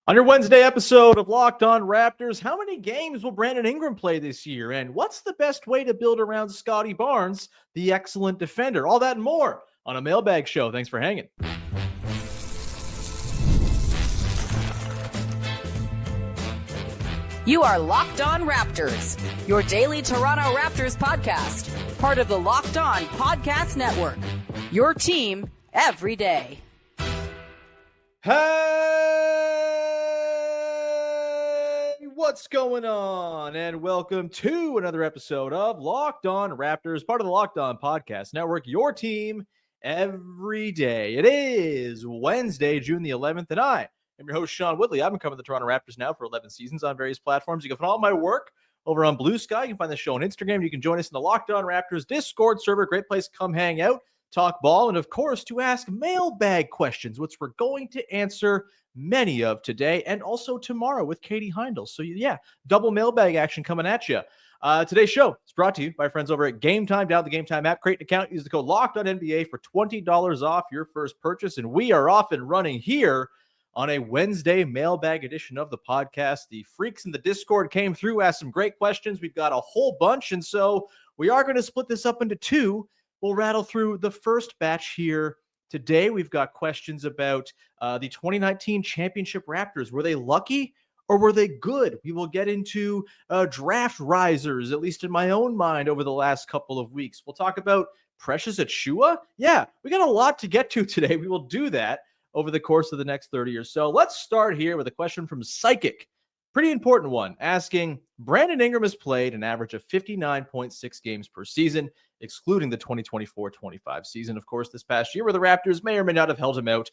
On your Wednesday episode of Locked On Raptors, how many games will Brandon Ingram play this year? And what's the best way to build around Scottie Barnes, the excellent defender? All that and more on a Mailbag Show. Thanks for hanging. You are Locked On Raptors, your daily Toronto Raptors podcast, part of the Locked On Podcast Network, your team every day. Hey, what's going on? And welcome to another episode of Locked On Raptors, part of the Locked On Podcast Network, your team every day. It is Wednesday, June the 11th, and I am your host, Sean Woodley. I've been covering the Toronto Raptors now for 11 seasons on various platforms. You can find all my work over on Blue Sky. You can find the show on Instagram. You can join us in the Locked On Raptors Discord server. Great place to come hang out, talk ball, and of course, to ask mailbag questions, which we're going to answer many of today and also tomorrow with Katie Heindel. So yeah, double mailbag action coming at you. Today's show is brought to you by friends over at Game Time. Download the Game Time app, create an account, use the code LOCKEDONNBA for $20 off your first purchase. And we are off and running here on a Wednesday mailbag edition of the podcast. The freaks in the Discord came through, asked some great questions. We've got a whole bunch, and so we are going to split this up into two. We'll rattle through the first batch here today. We've got questions about the 2019 championship Raptors. Were they lucky or were they good? We will get into draft risers, at least in my own mind, over the last couple of weeks. We'll talk about Precious Achiuwa. Yeah, we got a lot to get to today. We will do that over the course of the next 30 or so. Let's start here with a question from Psychic. Pretty important one, asking, Brandon Ingram has played an average of 59.6 games per season, excluding the 2024-25 season, of course, this past year, where the Raptors may or may not have held him out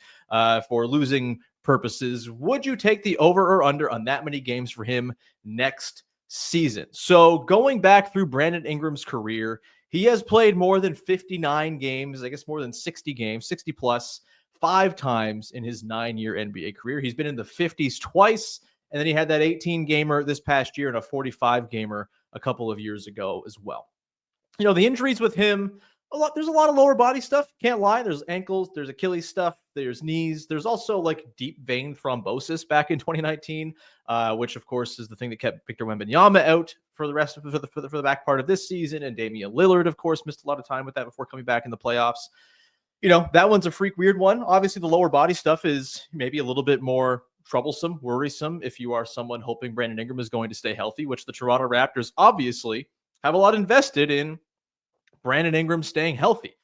for losing purposes. Would you take the over or under on that many games for him next season? So going back through Brandon Ingram's career, he has played more than 59 games, I guess more than 60 games, 60 plus, 5 times in his 9-year NBA career. He's been in the 50s twice, and then he had that 18-gamer this past year and a 45-gamer a couple of years ago as well. You know, the injuries with him, there's a lot of lower body stuff. Can't lie. There's ankles, there's Achilles stuff, there's knees. There's also like deep vein thrombosis back in 2019, which of course is the thing that kept Victor Wembanyama out for the rest of for the back part of this season. And Damian Lillard, of course, missed a lot of time with that before coming back in the playoffs. You know, that one's a freak weird one. Obviously, the lower body stuff is maybe a little bit more troublesome, worrisome if you are someone hoping Brandon Ingram is going to stay healthy, which the Toronto Raptors obviously have a lot invested in Brandon Ingram staying healthy.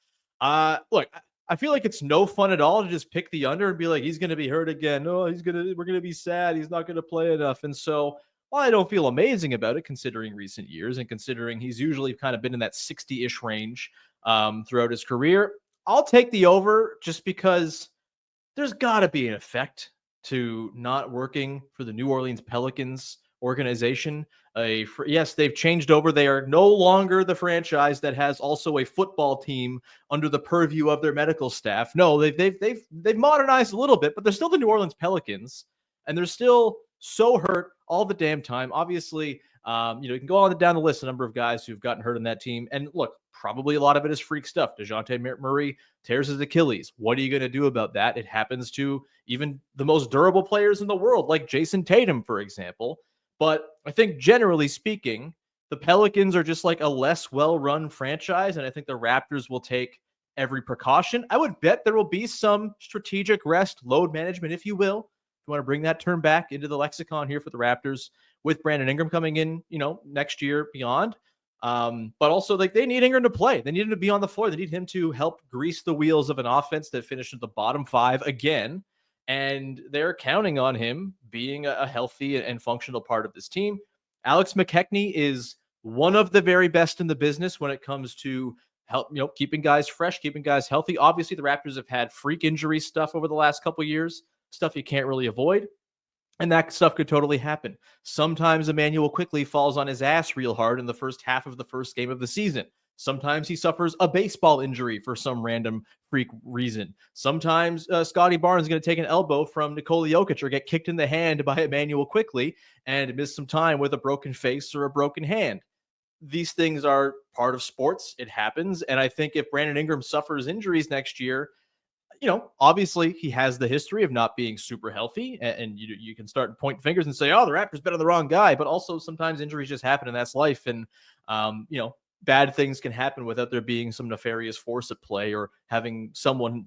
Look, I feel like it's no fun at all to just pick the under and be like, he's going to be hurt again. No, we're going to be sad. He's not going to play enough. And so while I don't feel amazing about it, considering recent years and considering he's usually kind of been in that 60-ish range throughout his career, I'll take the over just because there's got to be an effect to not working for the New Orleans Pelicans organization. Yes, they've changed over. They are no longer the franchise that has also a football team under the purview of their medical staff. No, they've modernized a little bit, but they're still the New Orleans Pelicans, and they're still so hurt all the damn time. Obviously, you can go on down the list, a number of guys who've gotten hurt in that team. And look, probably a lot of it is freak stuff. DeJounte Murray tears his Achilles. What are you going to do about that? It happens to even the most durable players in the world, like Jason Tatum, for example. But I think generally speaking, the Pelicans are just like a less well-run franchise. And I think the Raptors will take every precaution. I would bet there will be some strategic rest, load management, if you will. If you want to bring that term back into the lexicon here for the Raptors, with Brandon Ingram coming in, next year beyond. But also, like, they need Ingram to play. They need him to be on the floor. They need him to help grease the wheels of an offense that finished at the bottom 5 again. And they're counting on him being a healthy and functional part of this team. Alex McKechnie is one of the very best in the business when it comes to help, keeping guys fresh, keeping guys healthy. Obviously, the Raptors have had freak injury stuff over the last couple of years, stuff you can't really avoid. And that stuff could totally happen. Sometimes Emmanuel Quickley falls on his ass real hard in the first half of the first game of the season. Sometimes he suffers a baseball injury for some random freak reason. Sometimes Scottie Barnes is going to take an elbow from Nikola Jokic or get kicked in the hand by Emmanuel Quickley and miss some time with a broken face or a broken hand. These things are part of sports. It happens. And I think if Brandon Ingram suffers injuries next year, obviously he has the history of not being super healthy, and you can start pointing fingers and say, oh, the Raptors bet on the wrong guy, but also sometimes injuries just happen, and that's life. And, bad things can happen without there being some nefarious force at play or having someone,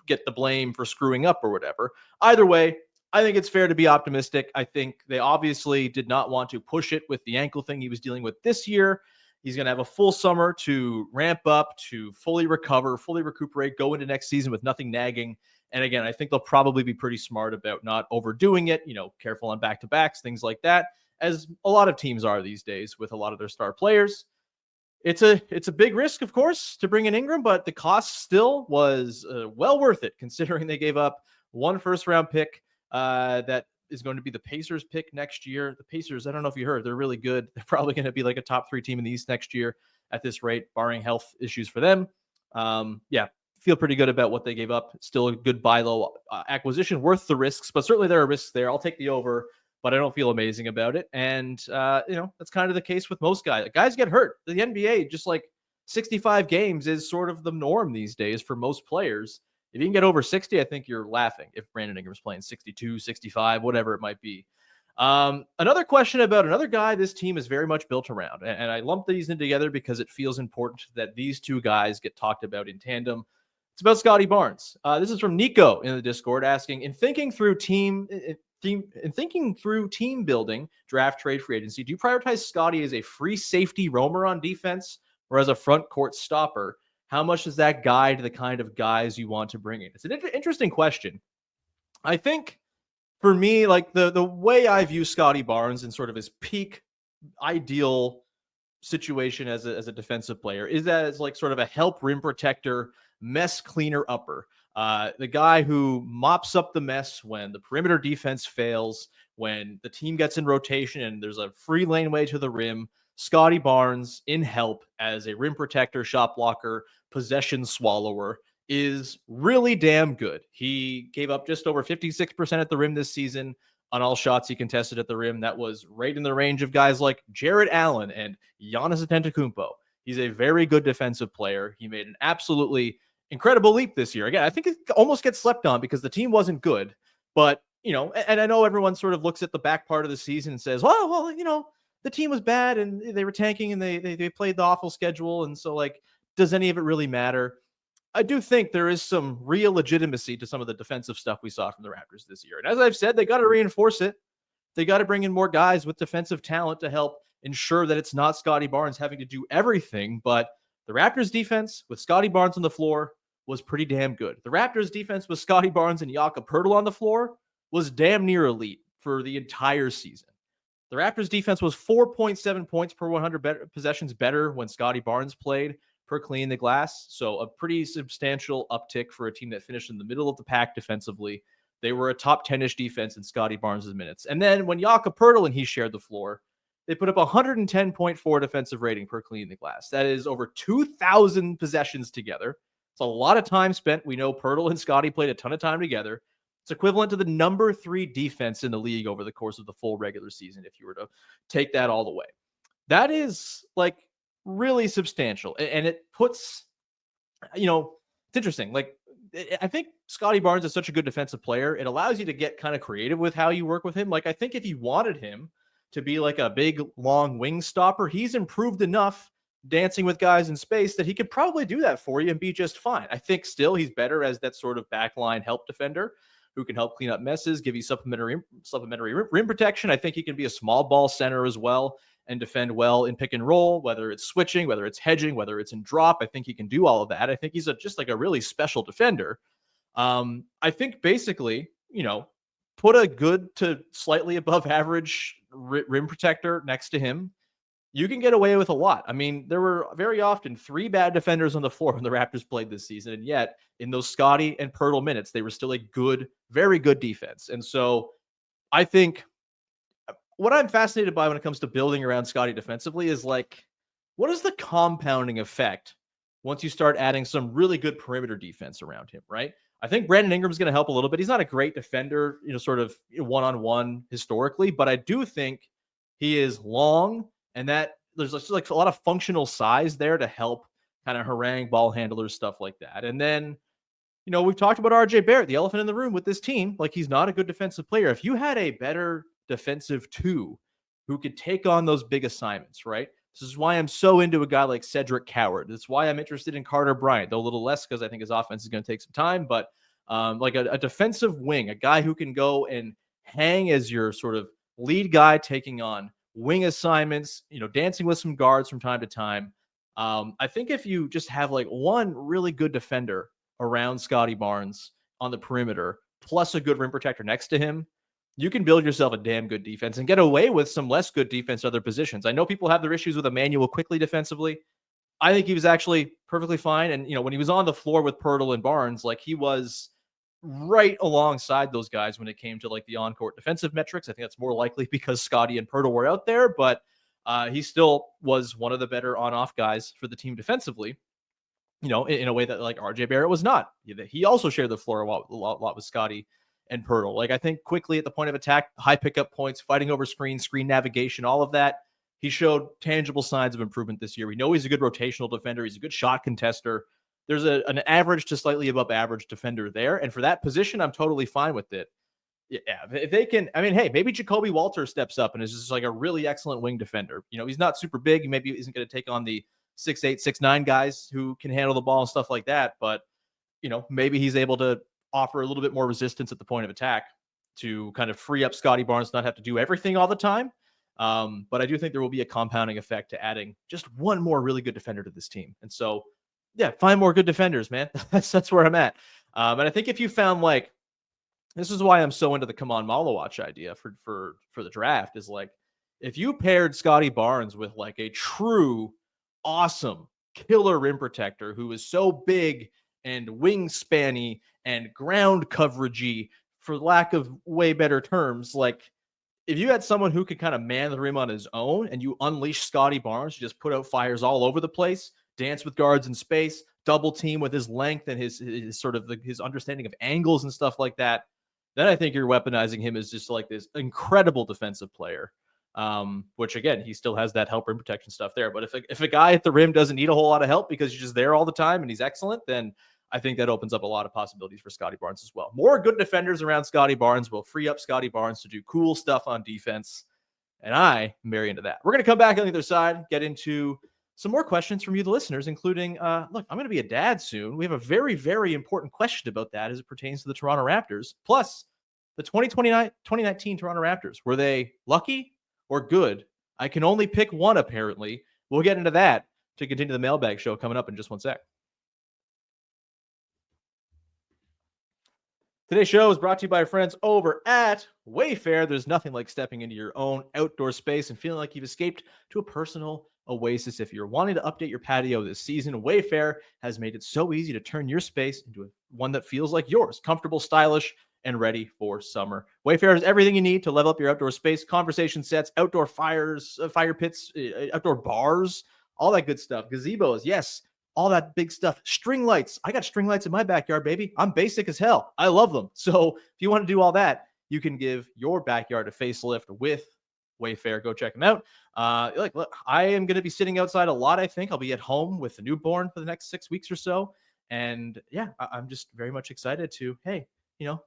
get the blame for screwing up or whatever. Either way, I think it's fair to be optimistic. I think they obviously did not want to push it with the ankle thing he was dealing with this year. He's going to have a full summer to ramp up, to fully recover, fully recuperate, go into next season with nothing nagging. And again, I think they'll probably be pretty smart about not overdoing it, careful on back-to-backs, things like that, as a lot of teams are these days with a lot of their star players. It's a big risk, of course, to bring in Ingram, but the cost still was well worth it, considering they gave up one first-round pick that is going to be the Pacers pick next year. The Pacers, I don't know if you heard, they're really good. They're probably going to be like a top 3 team in the East next year at this rate, barring health issues for them. Feel pretty good about what they gave up. Still a good buy low acquisition, worth the risks, but certainly there are risks there. I'll take the over, but I don't feel amazing about it. And, that's kind of the case with most guys. Guys get hurt. The NBA, just like 65 games is sort of the norm these days for most players. If you can get over 60, I think you're laughing if Brandon Ingram's playing 62, 65, whatever it might be. Another question about another guy this team is very much built around, and I lump these in together because it feels important that these two guys get talked about in tandem. It's about Scottie Barnes. This is from Nico in the Discord asking, in thinking through team building, draft, trade, free agency, do you prioritize Scottie as a free safety roamer on defense or as a front court stopper? How much does that guide the kind of guys you want to bring in? It's an interesting question. I think for me, like the way I view Scottie Barnes in sort of his peak ideal situation as a defensive player is as like sort of a help rim protector, mess cleaner upper. The guy who mops up the mess when the perimeter defense fails, when the team gets in rotation and there's a free laneway to the rim. Scottie Barnes in help as a rim protector, shot blocker, possession swallower is really damn good. He gave up just over 56% at the rim this season on all shots he contested at the rim. That was right in the range of guys like Jarrett Allen and Giannis Antetokounmpo. He's a very good defensive player. He made an absolutely incredible leap this year. Again, I think it almost gets slept on because the team wasn't good, but and I know everyone sort of looks at the back part of the season and says, well, the team was bad and they were tanking and they played the awful schedule. And so like, does any of it really matter? I do think there is some real legitimacy to some of the defensive stuff we saw from the Raptors this year. And as I've said, they got to reinforce it. They got to bring in more guys with defensive talent to help ensure that it's not Scottie Barnes having to do everything. But the Raptors defense with Scottie Barnes on the floor was pretty damn good. The Raptors defense with Scottie Barnes and Jakob Poeltl on the floor was damn near elite for the entire season. The Raptors defense was 4.7 points per 100 possessions better when Scottie Barnes played per clean the glass. So a pretty substantial uptick for a team that finished in the middle of the pack defensively. They were a top 10-ish defense in Scottie Barnes' minutes. And then when Jakob Poeltl and he shared the floor, they put up 110.4 defensive rating per clean the glass. That is over 2,000 possessions together. It's a lot of time spent. We know Poeltl and Scottie played a ton of time together. It's equivalent to the number 3 defense in the league over the course of the full regular season, if you were to take that all the way. That is like really substantial. And it puts, it's interesting. Like, I think Scottie Barnes is such a good defensive player. It allows you to get kind of creative with how you work with him. Like, I think if you wanted him to be like a big, long wing stopper, he's improved enough dancing with guys in space that he could probably do that for you and be just fine. I think still he's better as that sort of backline help defender who can help clean up messes, give you supplementary rim protection. I think he can be a small ball center as well and defend well in pick and roll, whether it's switching, whether it's hedging, whether it's in drop. I think he can do all of that. I think he's just like a really special defender. I think basically, put a good to slightly above average rim protector next to him. You can get away with a lot. I mean, there were very often 3 bad defenders on the floor when the Raptors played this season. And yet in those Scottie and Poeltl minutes, they were still a good, very good defense. And so I think what I'm fascinated by when it comes to building around Scottie defensively is like, what is the compounding effect once you start adding some really good perimeter defense around him, right? I think Brandon Ingram is going to help a little bit. He's not a great defender, sort of one-on-one historically, but I do think he is long and that there's just like a lot of functional size there to help kind of harangue ball handlers, stuff like that. And then we've talked about RJ Barrett, the elephant in the room with this team. Like, he's not a good defensive player. If you had a better defensive two who could take on those big assignments, right? This is why I'm so into a guy like Cedric Coward. That's why I'm interested in Carter Bryant, though a little less because I think his offense is going to take some time. But like a defensive wing, a guy who can go and hang as your sort of lead guy, taking on wing assignments, dancing with some guards from time to time. I think if you just have like one really good defender around Scottie Barnes on the perimeter, plus a good rim protector next to him, you can build yourself a damn good defense and get away with some less good defense at other positions. I know people have their issues with Emmanuel Quickly defensively. I think he was actually perfectly fine. And, when he was on the floor with Pirtle and Barnes, like, he was right alongside those guys when it came to like the on-court defensive metrics. I think that's more likely because Scottie and Pirtle were out there, but he still was one of the better on-off guys for the team defensively, in a way that like RJ Barrett was not. He also shared the floor a lot with Scottie and Pirtle. Like, I think Quickly at the point of attack, high pickup points, fighting over screen navigation, all of that, he showed tangible signs of improvement this year. We know he's a good rotational defender. He's a good shot contester. There's an average to slightly above average defender there. And for that position, I'm totally fine with it. Yeah, if they can, hey, maybe Jacoby Walter steps up and is just like a really excellent wing defender. He's not super big. Maybe isn't going to take on the 6'8", 6'9" guys who can handle the ball and stuff like that. But, maybe he's able to offer a little bit more resistance at the point of attack to kind of free up Scottie Barnes, not have to do everything all the time. But I do think there will be a compounding effect to adding just one more really good defender to this team. And so, yeah, find more good defenders, man. That's where I'm at. And I think if you found like, this is why I'm so into the Come On Malawatch idea for the draft, is like, if you paired Scottie Barnes with like a true awesome killer rim protector who is so big and wingspanny and ground coveragey, for lack of way better terms, like, if you had someone who could kind of man the rim on his own and you unleash Scottie Barnes, you just put out fires all over the place, dance with guards in space, double team with his length and his sort of his understanding of angles and stuff like that, then I think you're weaponizing him as just like this incredible defensive player. Which again, he still has that help rim protection stuff there. But if a guy at the rim doesn't need a whole lot of help because he's just there all the time and he's excellent, then I think that opens up a lot of possibilities for Scottie Barnes as well. More good defenders around Scottie Barnes will free up Scottie Barnes to do cool stuff on defense. And I am very into that. We're going to come back on the other side, get into some more questions from you, the listeners, including, look, I'm going to be a dad soon. We have a very, very important question about that as it pertains to the Toronto Raptors. Plus, the 2019 Toronto Raptors. Were they lucky or good? I can only pick one, apparently. We'll get into that to continue the Mailbag Show coming up in just one sec. Today's show is brought to you by our friends over at Wayfair. There's nothing like stepping into your own outdoor space and feeling like you've escaped to a personal oasis. If you're wanting to update your patio this season, Wayfair has made it so easy to turn your space into one that feels like yours, comfortable, stylish, and ready for summer. Wayfair has everything you need to level up your outdoor space: conversation sets, outdoor fires, fire pits, outdoor bars, all that good stuff. Gazebos, yes, all that big stuff. String lights. I got string lights in my backyard, baby. I'm basic as hell. I love them. So if you want to do all that, you can give your backyard a facelift with Wayfair. Go check them out. Look, I am going to be sitting outside a lot. I think I'll be at home with the newborn for the next 6 weeks or so. And yeah, I'm just very much excited to, hey,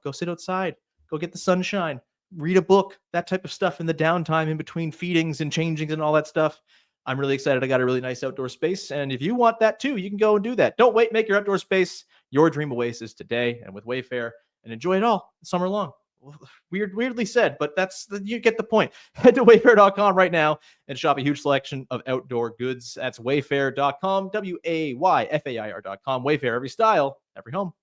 go sit outside, go get the sunshine, read a book, that type of stuff in the downtime in between feedings and changings and all that stuff. I'm really excited. I got a really nice outdoor space. And if you want that too, you can go and do that. Don't wait. Make your outdoor space your dream oasis today and with Wayfair, and enjoy it all summer long. Weirdly said, but you get the point. Head to wayfair.com right now and shop a huge selection of outdoor goods. That's wayfair.com, Wayfair.com. Wayfair, every style, every home.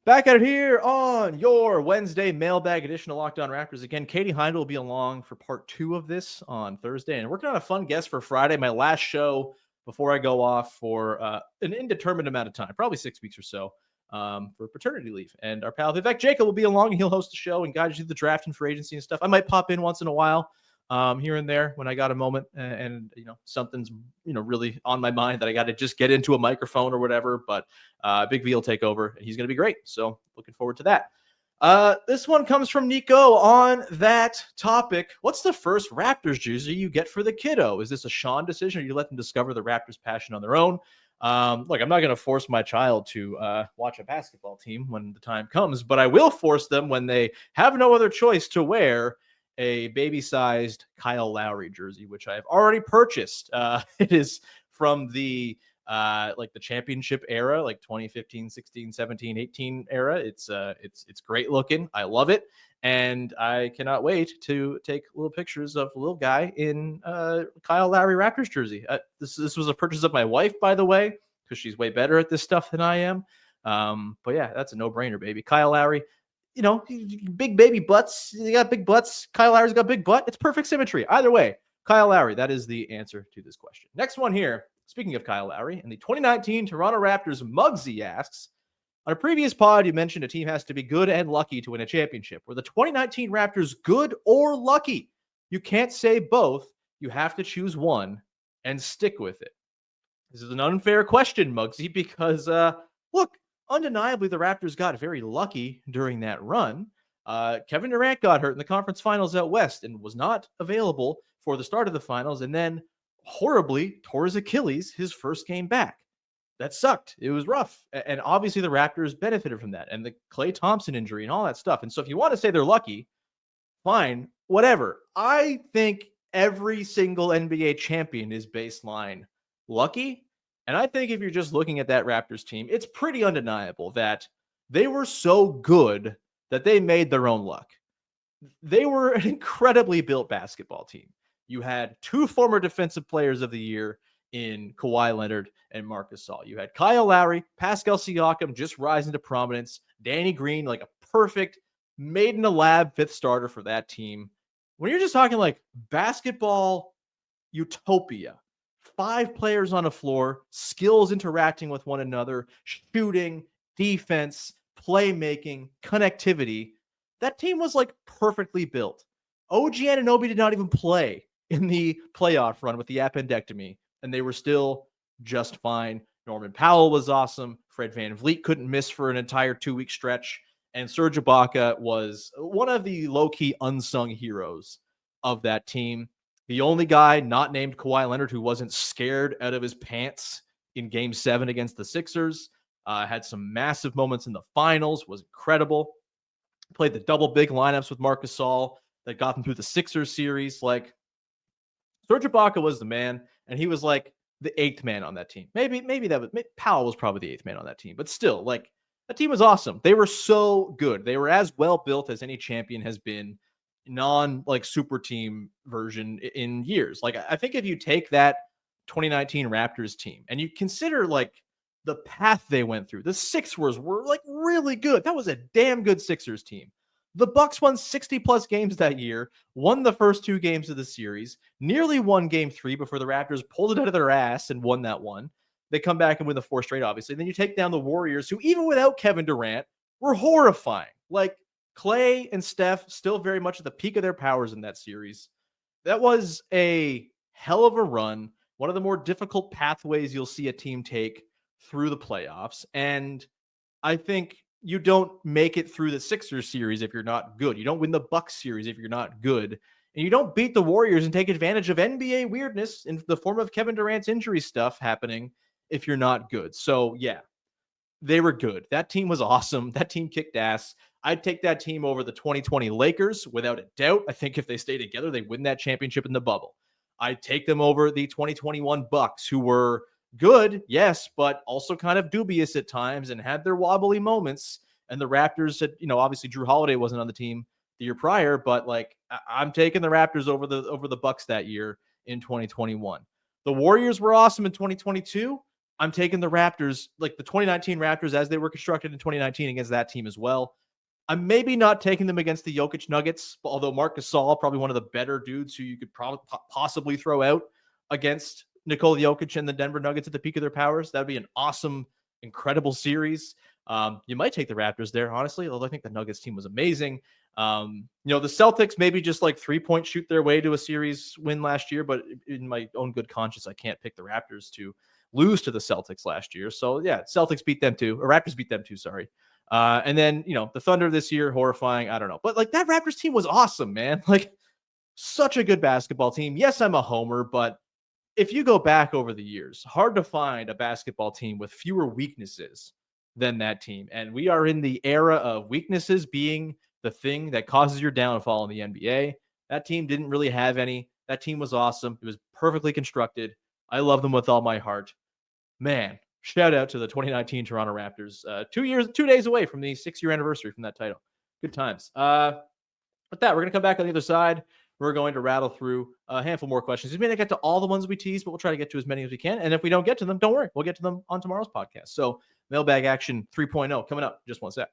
Back at it here on your Wednesday mailbag edition of Locked On Raptors. Again, Katie Heindel will be along for part 2 of this on Thursday. And working on a fun guest for Friday, my last show before I go off for an indeterminate amount of time, probably 6 weeks or so, for paternity leave. And our pal Vivek Jacob will be along, and he'll host the show and guide you through the draft and free agency and stuff. I might pop in once in a while, here and there when I got a moment and something's really on my mind that I got to just get into a microphone or whatever. But Big V will take over, and he's going to be great. So looking forward to that. This one comes from Nico on that topic. What's the first Raptors jersey you get for the kiddo? Is this a Sean decision, or you let them discover the Raptors passion on their own? Look, I'm not going to force my child to watch a basketball team when the time comes, but I will force them when they have no other choice to wear a baby-sized Kyle Lowry jersey, which I have already purchased. It is from the like the championship era, like 2015, 16, 17, 18 era. It's great looking. I love it. And I cannot wait to take little pictures of the little guy in Kyle Lowry Raptors jersey. This was a purchase of my wife, by the way, because she's way better at this stuff than I am. But yeah, that's a no-brainer, baby. Kyle Lowry, big baby butts. You got big butts. Kyle Lowry's got big butt. It's perfect symmetry. Either way, Kyle Lowry, that is the answer to this question. Next one here. Speaking of Kyle Lowry, in the 2019 Toronto Raptors, Muggsy asks, on a previous pod, you mentioned a team has to be good and lucky to win a championship. Were the 2019 Raptors good or lucky? You can't say both. You have to choose one and stick with it. This is an unfair question, Muggsy, because, look, undeniably the Raptors got very lucky during that run. Kevin Durant got hurt in the conference finals out west and was not available for the start of the finals, and then horribly tore his Achilles his first game back. That sucked. It was rough. And obviously the Raptors benefited from that and the Klay Thompson injury and all that stuff. And so if you want to say they're lucky, fine, whatever. I think every single NBA champion is baseline lucky. And I think if you're just looking at that Raptors team, it's pretty undeniable that they were so good that they made their own luck. They were an incredibly built basketball team. You had two former defensive players of the year in Kawhi Leonard and Marc Gasol. You had Kyle Lowry, Pascal Siakam just rising to prominence, Danny Green, like a perfect made in a lab fifth starter for that team. When you're just talking like basketball utopia, 5 players on a floor, skills interacting with one another, shooting, defense, playmaking, connectivity, that team was like perfectly built. OG Anunoby did not even play in the playoff run with the appendectomy, and they were still just fine. Norman Powell was awesome. Fred VanVleet couldn't miss for an entire 2-week stretch. And Serge Ibaka was one of the low-key unsung heroes of that team. The only guy not named Kawhi Leonard who wasn't scared out of his pants in Game 7 against the Sixers. Had some massive moments in the finals, was incredible. Played the double big lineups with Marc Gasol that got them through the Sixers series. Like, Serge Ibaka was the man, and he was like the 8th man on that team. Maybe Powell was probably the 8th man on that team, but still, like, that team was awesome. They were so good. They were as well built as any champion has been, like super team version in years. Like, I think if you take that 2019 Raptors team and you consider like the path they went through, the Sixers were like really good. That was a damn good Sixers team. The Bucks won 60 plus games that year, won the first 2 games of the series, nearly won Game 3 before the Raptors pulled it out of their ass and won that one. They come back and win the 4 straight, obviously. And then you take down the Warriors, who even without Kevin Durant were horrifying. Like, Klay and Steph still very much at the peak of their powers in that series. That was a hell of a run, one of the more difficult pathways you'll see a team take through the playoffs. And I think you don't make it through the Sixers series if you're not good. You don't win the Bucks series if you're not good. And you don't beat the Warriors and take advantage of NBA weirdness in the form of Kevin Durant's injury stuff happening if you're not good. So, yeah, they were good. That team was awesome. That team kicked ass. I'd take that team over the 2020 Lakers without a doubt. I think if they stay together, they win that championship in the bubble. I'd take them over the 2021 Bucks, who were good, yes, but also kind of dubious at times and had their wobbly moments. And the Raptors had, obviously Drew Holiday wasn't on the team the year prior, but like, I'm taking the Raptors over the Bucks that year in 2021. The Warriors were awesome in 2022. I'm taking the Raptors, like the 2019 Raptors as they were constructed in 2019, against that team as well. I'm maybe not taking them against the Jokic Nuggets, although Marc Gasol, probably one of the better dudes who you could probably possibly throw out against Nikola Jokic and the Denver Nuggets at the peak of their powers. That would be an awesome, incredible series. You might take the Raptors there, honestly, although I think the Nuggets team was amazing. The Celtics maybe just like 3-point shoot their way to a series win last year, but in my own good conscience, I can't pick the Raptors to lose to the Celtics last year. So yeah, Celtics beat them too, or Raptors beat them too, sorry. And then, the Thunder this year, horrifying. I don't know. But like, that Raptors team was awesome, man. Like, such a good basketball team. Yes, I'm a homer, but if you go back over the years, hard to find a basketball team with fewer weaknesses than that team. And we are in the era of weaknesses being the thing that causes your downfall in the NBA. That team didn't really have any. That team was awesome. It was perfectly constructed. I love them with all my heart. Man, shout out to the 2019 Toronto Raptors. 2 days away from the 6-year anniversary from that title. Good times. With that, we're going to come back on the other side. We're going to rattle through a handful more questions. We may not get to all the ones we teased, but we'll try to get to as many as we can. And if we don't get to them, don't worry. We'll get to them on tomorrow's podcast. So Mailbag Action 3.0 coming up. Just one sec.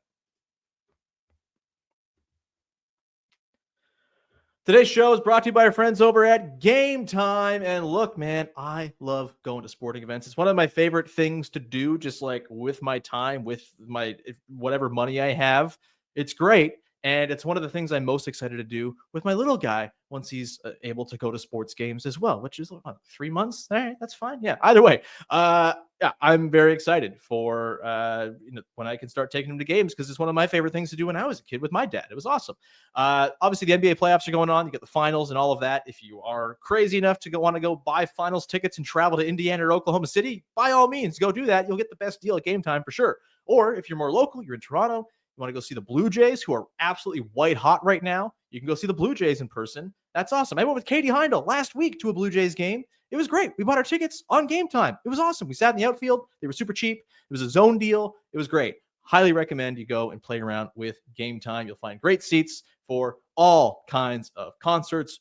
Today's show is brought to you by our friends over at Game Time. And look, man, I love going to sporting events. It's one of my favorite things to do, just like with my time, with my whatever money I have. It's great. And it's one of the things I'm most excited to do with my little guy once he's able to go to sports games as well, which is 3 months. All right, that's fine. Yeah, either way. Yeah, I'm very excited for when I can start taking him to games, because it's one of my favorite things to do when I was a kid with my dad. It was awesome. Obviously, the NBA playoffs are going on. You get the finals and all of that. If you are crazy enough to want to go buy finals tickets and travel to Indiana or Oklahoma City, by all means, go do that. You'll get the best deal at Game Time for sure. Or if you're more local, you're in Toronto, you want to go see the Blue Jays, who are absolutely white hot right now, you can go see the Blue Jays in person. That's awesome. I went with Katie Heindel last week to a Blue Jays game. It was great. We bought our tickets on Game Time. It was awesome. We sat in the outfield. They were super cheap. It was a zone deal. It was great. Highly recommend you go and play around with Game Time. You'll find great seats for all kinds of concerts,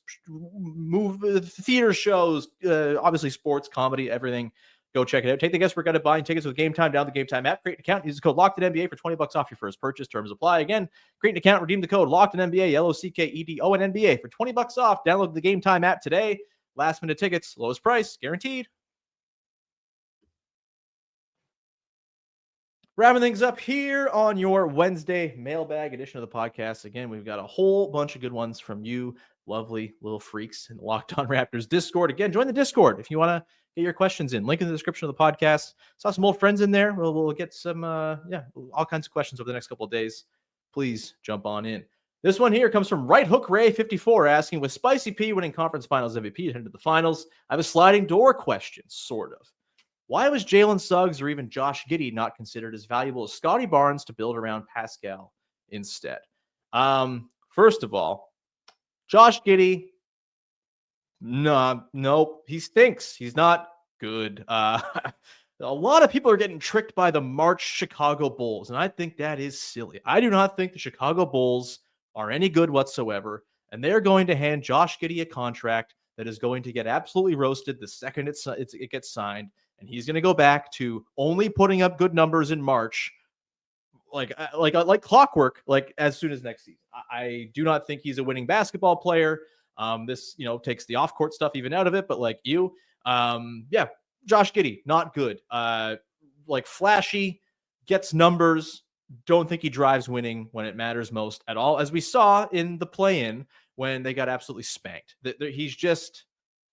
theater shows, obviously sports, comedy, everything. Go check it out. Take the guesswork out of buying tickets with Game Time. Download the Game Time app. Create an account. Use the code LOCKEDONNBA for $20 off your first purchase. Terms apply. Again, create an account. Redeem the code LOCKEDONNBA, LOCKEDONNBA for $20 off. Download the Game Time app today. Last minute tickets, lowest price, guaranteed. Wrapping things up here on your Wednesday mailbag edition of the podcast. Again, we've got a whole bunch of good ones from you, lovely little freaks in the Locked On Raptors Discord. Again, join the Discord if you want to get your questions in. Link in the description of the podcast. Saw some old friends in there. We'll get some, all kinds of questions over the next couple of days. Please jump on in. This one here comes from Right Hook Ray 54 asking, with Spicy P winning conference finals MVP headed to the finals, I have a sliding door question, sort of. Why was Jalen Suggs or even Josh Giddey not considered as valuable as Scottie Barnes to build around Pascal instead? First of all, Josh Giddey, nope, he stinks. He's not good. A lot of people are getting tricked by the March Chicago Bulls, and I think that is silly. I do not think the Chicago Bulls are any good whatsoever, and they're going to hand Josh Giddey a contract that is going to get absolutely roasted the second it gets signed, and he's going to go back to only putting up good numbers in March, like clockwork, like as soon as next season. I do not think he's a winning basketball player. This takes the off-court stuff even out of it, but Josh Giddey, not good. Flashy, gets numbers. Don't think he drives winning when it matters most at all, as we saw in the play-in when they got absolutely spanked. He's just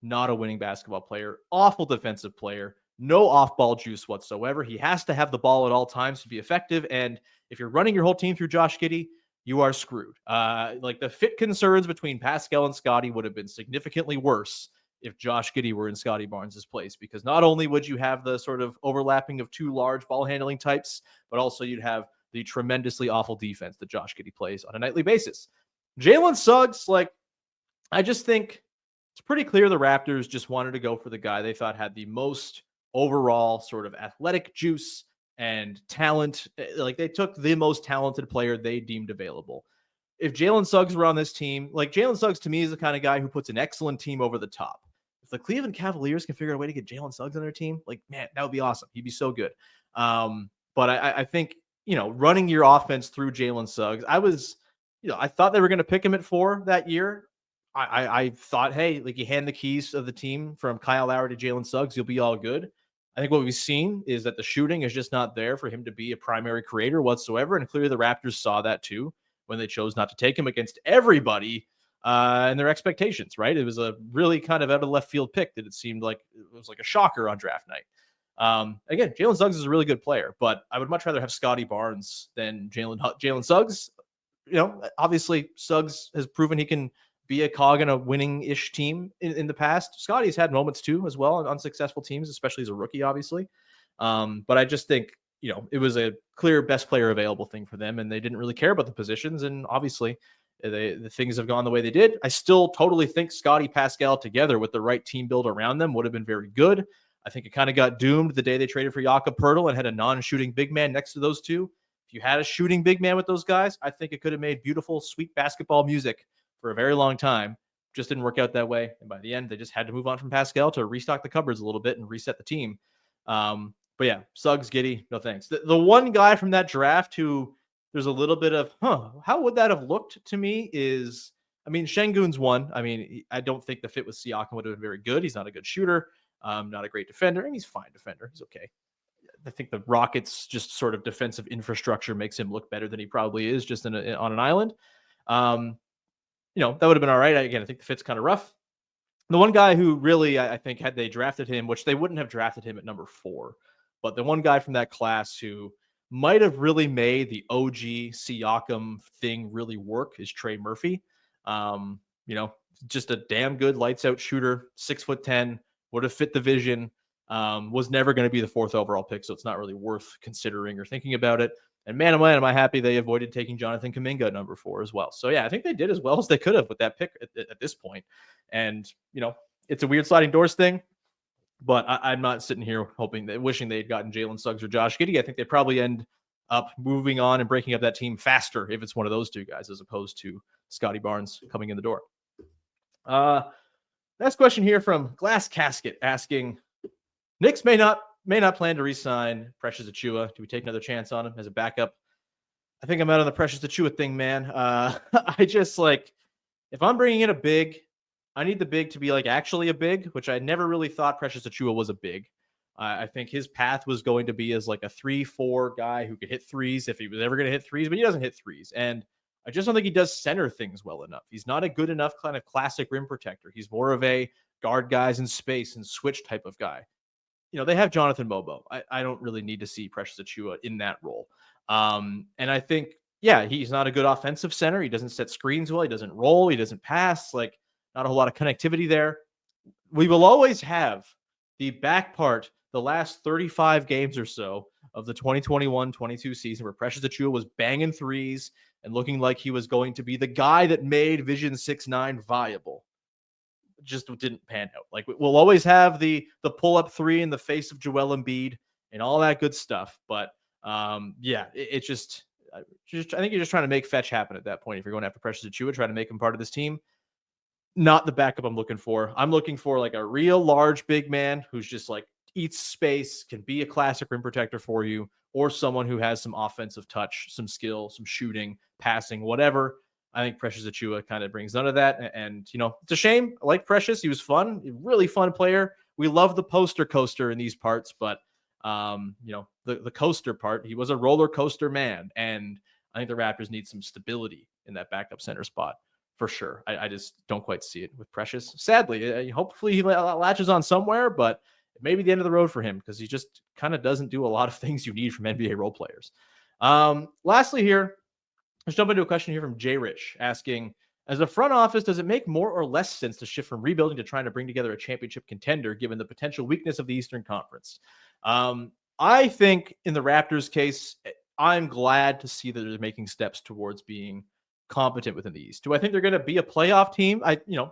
not a winning basketball player. Awful defensive player. No off-ball juice whatsoever. He has to have the ball at all times to be effective, and if you're running your whole team through Josh Giddey, you are screwed. The fit concerns between Pascal and Scottie would have been significantly worse if Josh Giddey were in Scottie Barnes' place, because not only would you have the sort of overlapping of two large ball handling types, but also you'd have the tremendously awful defense that Josh Giddey plays on a nightly basis. Jalen Suggs, I just think it's pretty clear the Raptors just wanted to go for the guy they thought had the most overall sort of athletic juice and talent. They took the most talented player they deemed available. If Jalen Suggs were on this team, Jalen Suggs to me is the kind of guy who puts an excellent team over the top. If the Cleveland Cavaliers can figure out a way to get Jalen Suggs on their team, man, that would be awesome. He'd be so good. But I think, running your offense through Jalen Suggs, I thought they were going to pick him at 4 that year. I thought, hey, you hand the keys of the team from Kyle Lowry to Jalen Suggs, you'll be all good. I think what we've seen is that the shooting is just not there for him to be a primary creator whatsoever. And clearly the Raptors saw that too when they chose not to take him against everybody and their expectations, right? It was a really kind of out of left field pick that it seemed like it was like a shocker on draft night. Again, Jalen Suggs is a really good player, but I would much rather have Scottie Barnes than Jalen Suggs. Obviously Suggs has proven he can be a cog in a winning-ish team in the past. Scottie's had moments too as well on unsuccessful teams, especially as a rookie, obviously. But I just think, it was a clear best player available thing for them, and they didn't really care about the positions. And obviously, the things have gone the way they did. I still totally think Scottie, Pascal together with the right team build around them would have been very good. I think it kind of got doomed the day they traded for Jakob Poeltl and had a non-shooting big man next to those two. If you had a shooting big man with those guys, I think it could have made beautiful, sweet basketball music for a very long time. Just didn't work out that way. And by the end, they just had to move on from Pascal to restock the cupboards a little bit and reset the team. But yeah, Suggs, Giddey, no thanks. The one guy from that draft who there's a little bit of, how would that have looked to me is, Şengün's one. I don't think the fit with Siakam would have been very good. He's not a good shooter, not a great defender, and he's a fine defender. He's okay. I think the Rockets' just sort of defensive infrastructure makes him look better than he probably is just on an island. That would have been all right. Again, I think the fit's kind of rough. The one guy who really, I think, had they drafted him, which they wouldn't have drafted him at number 4, but the one guy from that class who might have really made the OG Siakam thing really work is Trey Murphy. Just a damn good lights out shooter, 6'10", would have fit the vision, was never going to be the 4th overall pick. So it's not really worth considering or thinking about it. And man, oh man, am I happy they avoided taking Jonathan Kuminga at number 4 as well. So yeah, I think they did as well as they could have with that pick at this point. And, it's a weird sliding doors thing, but I'm not sitting here wishing they'd gotten Jalen Suggs or Josh Giddey. I think they probably end up moving on and breaking up that team faster if it's one of those two guys, as opposed to Scottie Barnes coming in the door. Next question here from Glass Casket asking, Knicks may not plan to re-sign Precious Achiuwa. Do we take another chance on him as a backup? I think I'm out on the Precious Achiuwa thing, man. I just if I'm bringing in a big, I need the big to be actually a big, which I never really thought Precious Achiuwa was a big. I think his path was going to be as a 3-4 guy who could hit threes if he was ever going to hit threes, but he doesn't hit threes. And I just don't think he does center things well enough. He's not a good enough kind of classic rim protector. He's more of a guard guys in space and switch type of guy. They have Jonathan Mobo. I don't really need to see Precious Achiuwa in that role. And I think, he's not a good offensive center. He doesn't set screens well. He doesn't roll. He doesn't pass. Not a whole lot of connectivity there. We will always have the back part, the last 35 games or so of the 2021-22 season where Precious Achiuwa was banging threes and looking like he was going to be the guy that made Vision 6-9 viable. Just didn't pan out. We'll always have the pull-up 3 in the face of Joel Embiid and all that good stuff. But it's just I think you're just trying to make fetch happen at that point. If you're going after Precious Achiuwa, trying to make him part of this team, not the backup I'm looking for. I'm looking for a real large big man who's just eats space, can be a classic rim protector for you, or someone who has some offensive touch, some skill, some shooting, passing, whatever. I think Precious Achiuwa kind of brings none of that. And, it's a shame. I like Precious. He was fun, really fun player. We love the poster coaster in these parts, but, the coaster part, he was a roller coaster man. And I think the Raptors need some stability in that backup center spot for sure. I just don't quite see it with Precious. Sadly, hopefully he latches on somewhere, but it may be the end of the road for him because he just kind of doesn't do a lot of things you need from NBA role players. Lastly here, let's jump into a question here from Jay Rich asking, as a front office, does it make more or less sense to shift from rebuilding to trying to bring together a championship contender given the potential weakness of the Eastern Conference? I think in the Raptors case, I'm glad to see that they're making steps towards being competent within the East. Do I think they're going to be a playoff team?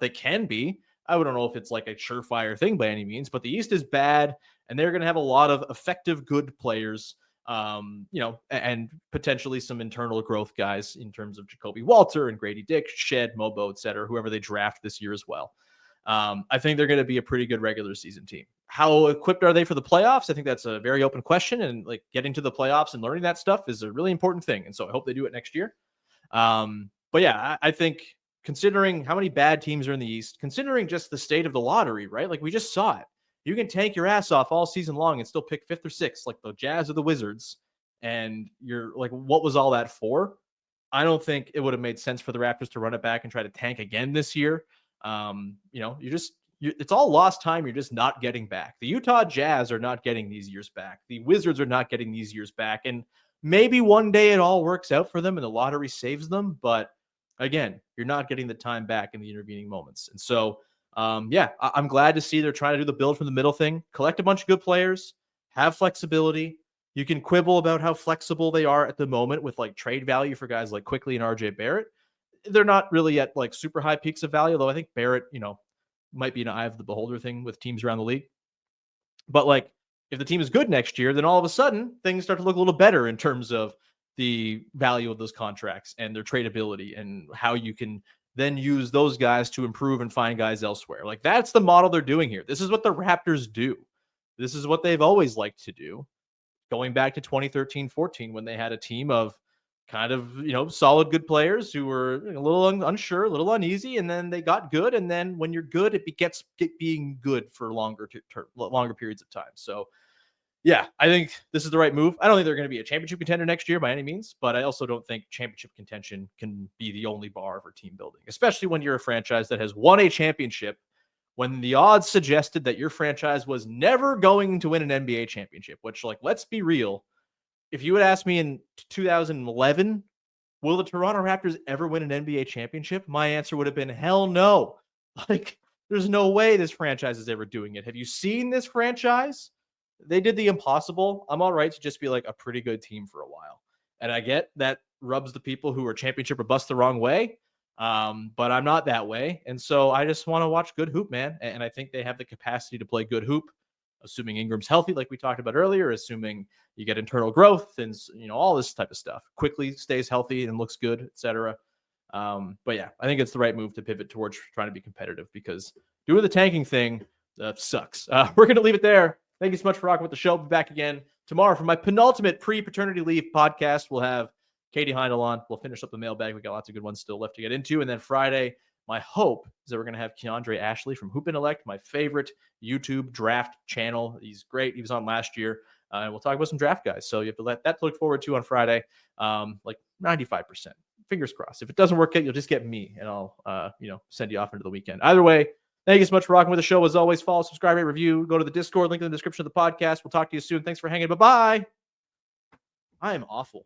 They can be. I don't know if it's a surefire thing by any means, but the East is bad and they're going to have a lot of effective, good players. And potentially some internal growth guys in terms of Jacoby Walter and Grady Dick, Shed, Mobo, et cetera, whoever they draft this year as well. I think they're going to be a pretty good regular season team. How equipped are they for the playoffs? I think that's a very open question, and getting to the playoffs and learning that stuff is a really important thing. And so I hope they do it next year. But yeah, I think considering how many bad teams are in the East, considering just the state of the lottery, right? We just saw it. You can tank your ass off all season long and still pick 5th or 6th, like the Jazz or the Wizards. And you're what was all that for? I don't think it would have made sense for the Raptors to run it back and try to tank again this year. It's all lost time. You're just not getting back. The Utah Jazz are not getting these years back. The Wizards are not getting these years back. And maybe one day it all works out for them and the lottery saves them. But Again, you're not getting the time back in the intervening moments. And so, yeah, I'm glad to see they're trying to do the build from the middle thing, collect a bunch of good players, have flexibility. You can quibble about how flexible they are at the moment with like trade value for guys like Quickly and RJ Barrett. They're not really at like super high peaks of value, though I think Barrett, might be an eye of the beholder thing with teams around the league. But like, if the team is good next year, then all of a sudden things start to look a little better in terms of the value of those contracts and their tradability and how you can then use those guys to improve and find guys elsewhere. Like that's the model they're doing here. This is what the Raptors do. This is what they've always liked to do. Going back to 2013-14 when they had a team of kind of, solid good players who were a little unsure, a little uneasy, and then they got good. And then when you're good, it gets being good for longer periods of time. So yeah, I think this is the right move. I don't think they're going to be a championship contender next year by any means, but I also don't think championship contention can be the only bar for team building, especially when you're a franchise that has won a championship when the odds suggested that your franchise was never going to win an NBA championship, which, like, let's be real. If you had asked me in 2011, will the Toronto Raptors ever win an NBA championship? My answer would have been hell no. Like, there's no way this franchise is ever doing it. Have you seen this franchise? They did the impossible. I'm all right to just be like a pretty good team for a while. And I get that rubs the people who are championship or bust the wrong way. But I'm not that way. And so I just want to watch good hoop, man. And I think they have the capacity to play good hoop, assuming Ingram's healthy, like we talked about earlier, assuming you get internal growth and, all this type of stuff. Quickly stays healthy and looks good, etc. But yeah, I think it's the right move to pivot towards trying to be competitive because doing the tanking thing sucks. We're going to leave it there. Thank you so much for rocking with the show. I'll be back again tomorrow for my penultimate pre-paternity leave podcast. We'll have Katie Heindel on. We'll finish up the mailbag. We got lots of good ones still left to get into. And then Friday, my hope is that we're going to have Keandre Ashley from Hoop Intellect, my favorite YouTube draft channel. He's great. He was on last year. And we'll talk about some draft guys. So you have to let that look forward to on Friday, like 95%. Fingers crossed. If it doesn't work out, you'll just get me and I'll, send you off into the weekend. Either way, thank you so much for rocking with the show. As always, follow, subscribe, rate, review. Go to the Discord, link in the description of the podcast. We'll talk to you soon. Thanks for hanging. Bye-bye. I am awful.